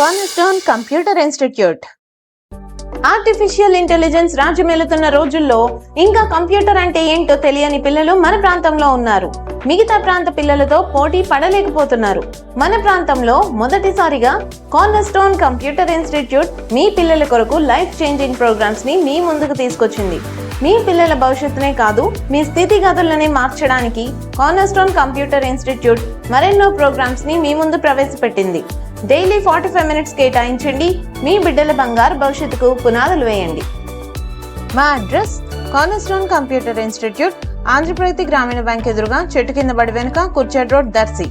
Cornerstone computer institute. Artificial intelligence రాజ్యమేలుతున్న రోజుల్లో ఇంకా కంప్యూటర్ అంటే ఏంటో తెలియని పిల్లలు మన ప్రాంతంలో ఉన్నారు. మిగతా ప్రాంత పిల్లలతో పోటీ పడలేకపోతున్నారు. మన ప్రాంతంలో మొదటిసారిగా కార్నర్స్టోన్ కంప్యూటర్ ఇన్స్టిట్యూట్ మీ పిల్లల కొరకు లైఫ్ చేంజింగ్ ప్రోగ్రామ్స్ ని మీ ముందుకు తీసుకొచ్చింది. మీ పిల్లల భవిష్యత్తునే కాదు, మీ స్థితిగతులనే మార్చడానికి కార్నర్స్టోన్ కంప్యూటర్ ఇన్స్టిట్యూట్ మరెన్నో ప్రోగ్రామ్స్ ని మీ ముందు ప్రవేశపెట్టింది. డైలీ 45 మినిట్స్ కేటాయించండి. మీ బిడ్డల బంగారు భవిష్యత్తుకు పునాదులు వేయండి. మా address cornerstone computer institute, Andhra Pradesh గ్రామీణ బ్యాంక్ ఎదురుగా, చెట్టు కింద బడి వెనుక, కుర్చేడ్ రోడ్, దర్శి.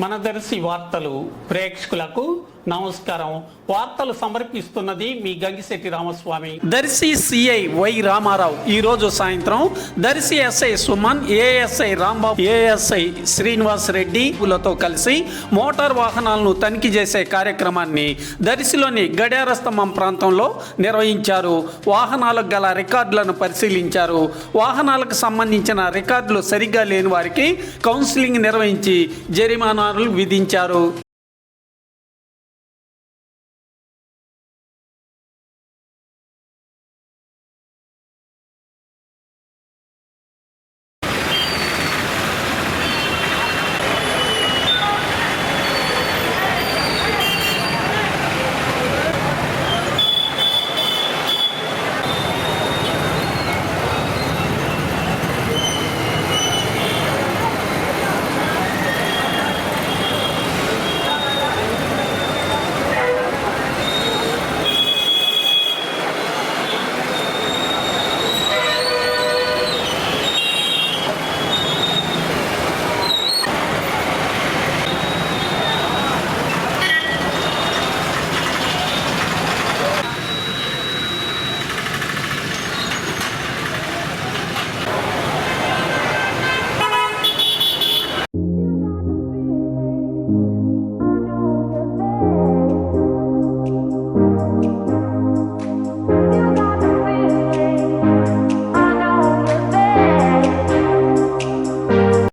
మన దర్శి వార్తలు ప్రేక్షకులకు నమస్కారం. వార్తలు సమర్పిస్తున్నది మీ గంగిశెట్టి రామస్వామి. దర్శి సిఐ వై రామారావు ఈరోజు సాయంత్రం Darsi SI Suman, ASI Rambabu, ASI Srinivas రెడ్డిలతో కలిసి మోటార్ వాహనాలను తనిఖీ చేసే కార్యక్రమాన్ని దర్శిలోని గడియార స్తంభం ప్రాంతంలో నిర్వహించారు. వాహనాలకు గల రికార్డులను పరిశీలించారు. వాహనాలకు సంబంధించిన రికార్డులు సరిగ్గా లేని వారికి కౌన్సిలింగ్ నిర్వహించి జరిమానాలు విధించారు.